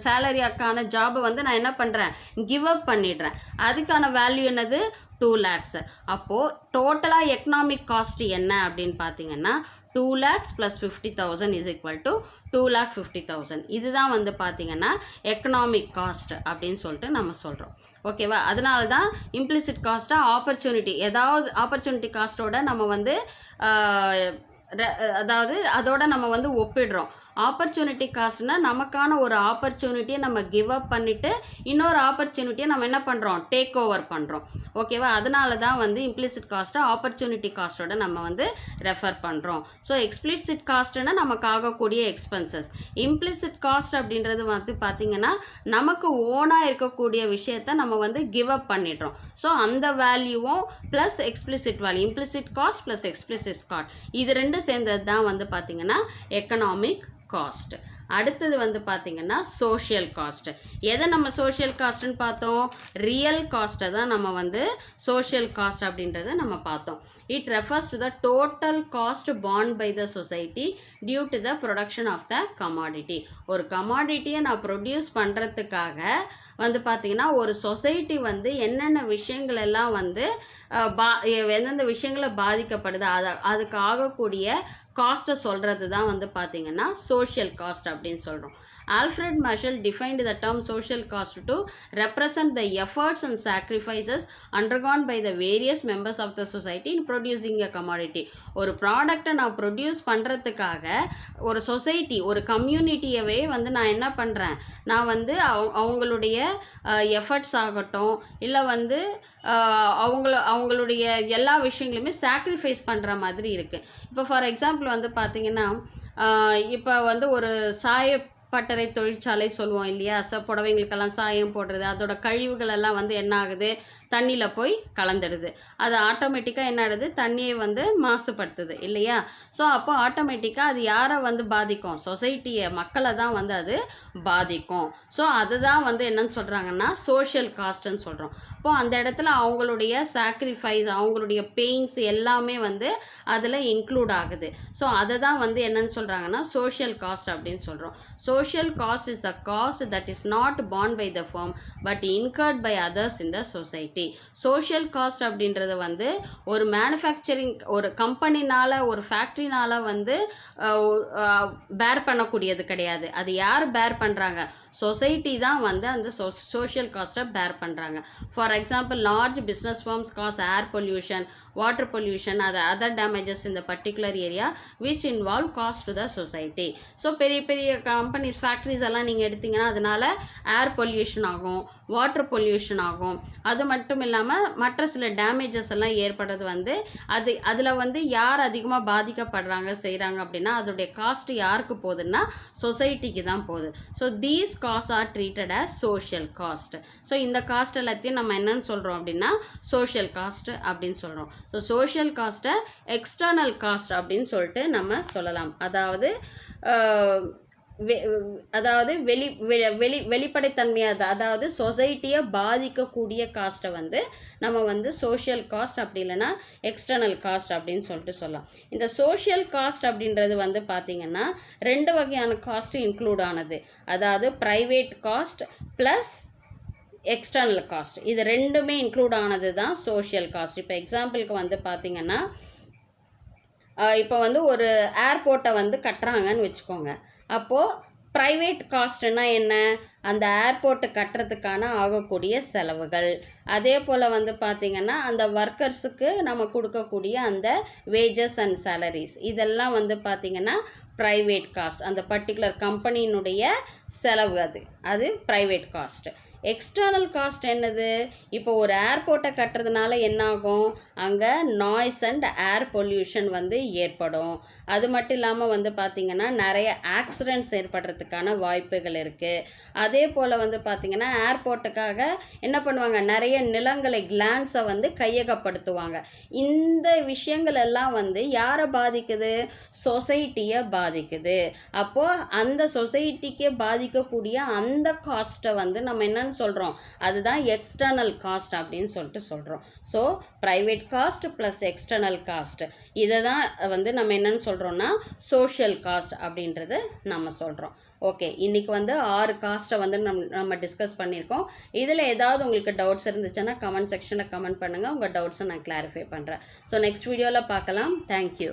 சேலரியாக்கான ஜாபை வந்து நான் என்ன பண்ணுறேன், கிவ் அப் பண்ணிடுறேன். அதுக்கான வேல்யூ என்னது, 2 lakhs. அப்போது டோட்டலாக எக்கனாமிக் காஸ்ட் என்ன அப்படின்னு பார்த்தீங்கன்னா 2 lakhs plus 50,000 is equal to 2,50,000. இதுதான் வந்து பார்த்தீங்கன்னா எக்கனாமிக் காஸ்ட் அப்படின்னு சொல்லிட்டு நம்ம சொல்கிறோம். ஓகேவா, அதனால தான் இம்ப்ளிசிட் காஸ்ட்டாக ஆப்பர்ச்சுனிட்டி, ஏதாவது ஆப்பர்ச்சுனிட்டி காஸ்ட்டோட நம்ம வந்து அதாவது அதோட நம்ம வந்து ஒப்பிடுறோம். ஆப்பர்ச்சுனிட்டி காஸ்ட்னா நமக்கான ஒரு ஆப்பர்ச்சுனிட்டியை நம்ம கிவ் அப் பண்ணிவிட்டு இன்னொரு ஆப்பர்ச்சுனிட்டியை நம்ம என்ன பண்ணுறோம், டேக் ஓவர் பண்ணுறோம். ஓகேவா, அதனால தான் வந்து இம்ப்ளிசிட் காஸ்ட்டை ஆப்பர்ச்சுனிட்டி காஸ்ட்டோட நம்ம வந்து ரெஃபர் பண்ணுறோம். ஸோ எக்ஸ்பிளிசிட் காஸ்ட்னா நமக்கு ஆகக்கூடிய எக்ஸ்பென்சஸ். இம்ப்ளிசிட் காஸ்ட் அப்படின்றது வந்து பார்த்திங்கன்னா நமக்கு ஓனாக இருக்கக்கூடிய விஷயத்தை நம்ம வந்து கிவ் அப் பண்ணிடுறோம். ஸோ அந்த வேல்யூவும் plus explicit value, implicit cost plus explicit cost, இது ரெண்டு சேர்ந்தது தான் வந்து பார்த்திங்கன்னா எக்கனாமிக் காஸ்ட். அடுத்தது வந்து பார்த்திங்கன்னா சோஷியல் காஸ்ட். எதை நம்ம சோஷியல் காஸ்ட்னு பார்த்தோம், ரியல் காஸ்ட்டை தான் நம்ம வந்து சோஷியல் காஸ்ட் அப்படின்றத நம்ம பார்த்தோம். It refers to the total cost borne by the society due to the production of the commodity. ஒரு கமாடிட்டியை நான் ப்ரொடியூஸ் பண்ணுறதுக்காக வந்து பார்த்திங்கன்னா ஒரு சொசைட்டி வந்து என்னென்ன விஷயங்கள் எல்லாம் வந்து எந்தெந்த விஷயங்களை பாதிக்கப்படுது அதுக்கு ஆகக்கூடிய காஸ்ட்டை சொல்கிறது தான் வந்து பார்த்திங்கன்னா சோஷியல் காஸ்ட் அப்படின்னு சொல்கிறோம். Alfred Marshall defined the term social cost to represent the efforts and sacrifices undergone by the various members of the society in producing a commodity. ஒரு ப்ராடக்டை நான் ப்ரொடியூஸ் பண்ணுறதுக்காக ஒரு சொசைட்டி, ஒரு கம்யூனிட்டியவே வந்து நான் என்ன பண்ணுறேன், நான் வந்து அவங்களுடைய எஃபர்ட்ஸ் ஆகட்டும், இல்லை வந்து அவங்களுடைய எல்லா விஷயங்களுமே சாக்ரிஃபைஸ் பண்ணுற மாதிரி இருக்குது. இப்போ ஃபார் எக்ஸாம்பிள் வந்து பார்த்திங்கன்னா, இப்போ வந்து ஒரு பட்டறை தொழிற்சாலை சொல்லுவோம் இல்லையா, புடவைங்களுக்கெல்லாம் சாயம் போடுறது, அதோட கழிவுகள் எல்லாம் வந்து என்ன ஆகுது, தண்ணியில் போய் கலந்துடுது. அது ஆட்டோமேட்டிக்காக என்ன ஆகுது, தண்ணியை வந்து மாசுபடுத்துது இல்லையா. ஸோ அப்போ ஆட்டோமேட்டிக்காக அது யாரை வந்து பாதிக்கும், சொசைட்டியை, மக்களை தான் வந்து அது பாதிக்கும். ஸோ அதுதான் வந்து என்னன்னு சொல்கிறாங்கன்னா சோஷியல் காஸ்ட்ன்னு சொல்கிறோம். அப்போது அந்த இடத்துல அவங்களுடைய சாக்ரிஃபைஸ், அவங்களுடைய பெயின்ஸ் எல்லாமே வந்து அதில் இன்க்ளூட் ஆகுது. ஸோ அதை தான் வந்து என்னன்னு சொல்கிறாங்கன்னா சோஷியல் காஸ்ட் அப்படின்னு சொல்கிறோம். Social cost is the cost that is not borne by the firm but incurred by others in the society. Social cost அப்படின்றது வந்து ஒரு மேனுஃபேக்சரிங், ஒரு கம்பெனினால், ஒரு ஃபேக்ட்ரினால் வந்து பேர் பண்ணக்கூடியது கிடையாது. அது யார் பேர் பண்ணுறாங்க, சொசைட்டி தான் வந்து அந்த சோஷியல் காஸ்ட்டை பேர் பண்ணுறாங்க. For example, large business firms cause air pollution, water pollution, other damages இந்த particular area which involve cost to the society. So பெரிய பெரிய கம்பெனிஸ், ஃபேக்ட்ரிஸ் எல்லாம் நீங்கள் எடுத்திங்கன்னா அதனால் ஏர் பொல்யூஷன் ஆகும், வாட்டர் பொல்யூஷன் ஆகும். அது மட்டும் இல்லாமல் மற்ற சில டேமேஜஸ் எல்லாம் ஏற்படுறது வந்து அதில் வந்து யார் அதிகமாக பாதிக்கப்படுறாங்க செய்கிறாங்க அப்படின்னா அதோடைய காஸ்ட் யாருக்கு போகுதுன்னா சொசைட்டிக்கு தான் போகுது. So these cost R treated as social cost. So இந்த காஸ்ட் எல்லாத்தையும் நம்ம என்னன்னு சொல்கிறோம் அப்படின்னா சோஷியல் காஸ்ட் அப்படின்னு சொல்கிறோம். ஸோ சோஷியல் காஸ்ட்டை எக்ஸ்டர்னல் காஸ்ட் அப்படின்னு சொல்லிட்டு நம்ம சொல்லலாம். அதாவது வெளிப்படைத்தன்மையாக, அதாவது சொசைட்டியை பாதிக்கக்கூடிய காஸ்ட்டை வந்து நம்ம வந்து சோஷியல் காஸ்ட் அப்படி இல்லைன்னா எக்ஸ்டர்னல் காஸ்ட் அப்படின்னு சொல்லிட்டு சொல்லலாம். இந்த சோஷியல் காஸ்ட் அப்படின்றது வந்து பார்த்திங்கன்னா 2 வகையான காஸ்ட் இன்க்ளூட் ஆனது. அதாவது private cost plus external cost, இது ரெண்டுமே இன்க்ளூட் ஆனது தான் சோஷியல் காஸ்ட். இப்போ எக்ஸாம்பிளுக்கு வந்து பார்த்திங்கன்னா, இப்போ வந்து ஒரு ஏர்போர்ட்டை வந்து கட்டுறாங்கன்னு வச்சுக்கோங்க. அப்போது ப்ரைவேட் காஸ்ட்னா என்ன, அந்த ஏர்போர்ட்டு கட்டுறதுக்கான ஆகக்கூடிய செலவுகள், அதே போல் வந்து பார்த்திங்கன்னா அந்த ஒர்க்கர்ஸுக்கு நம்ம கொடுக்கக்கூடிய அந்த வேஜஸ் அண்ட் சேலரிஸ், இதெல்லாம் வந்து பார்த்திங்கன்னா ப்ரைவேட் காஸ்ட். அந்த பர்டிகுலர் கம்பெனியினுடைய செலவு அது ப்ரைவேட் காஸ்ட். எக்ஸ்டர்னல் காஸ்ட் என்னது? இப்போ ஒரு ஏர்போர்ட்டை கட்டுறதுனால என்னாகும், அங்கே நாய்ஸ் அண்ட் ஏர் பொல்யூஷன் வந்து ஏற்படும். அது மட்டும் இல்லாமல் வந்து பார்த்திங்கன்னா நிறைய ஆக்சிடென்ட்ஸ் ஏற்படுறதுக்கான வாய்ப்புகள் இருக்குது. அதே போல் வந்து பார்த்திங்கன்னா ஏர்போர்ட்டுக்காக என்ன பண்ணுவாங்க, நிறைய நிலங்களை கிளான்ஸை வந்து கையகப்படுத்துவாங்க. இந்த விஷயங்கள் எல்லாம் வந்து யாரை பாதிக்குது? சொசைட்டியை பாதிக்குது. அப்போது அந்த சொசைட்டிக்கே பாதிக்கக்கூடிய அந்த காஸ்ட்டை வந்து நம்ம என்னன்னு சொல்கிறோம், அதுதான் எக்ஸ்டர்னல் காஸ்ட் அப்படின்னு சொல்லிட்டு சொல்கிறோம். So private cost plus external cost, இதை தான் வந்து நம்ம என்னன்னு சொல்கிறோம்னா சோஷியல் காஸ்ட் அப்படின்றது நம்ம சொல்கிறோம். ஓகே, இன்றைக்கி வந்து 6 காஸ்ட்டை வந்து நம்ம டிஸ்கஸ் பண்ணியிருக்கோம். இதில் ஏதாவது உங்களுக்கு டவுட்ஸ் இருந்துச்சுன்னா கமெண்ட் செக்ஷனில் கமெண்ட் பண்ணுங்கள். உங்கள் டவுட்ஸை நான் கிளாரிஃபை பண்ணுறேன். ஸோ நெக்ஸ்ட் வீடியோவில் பார்க்கலாம். தேங்க்யூ.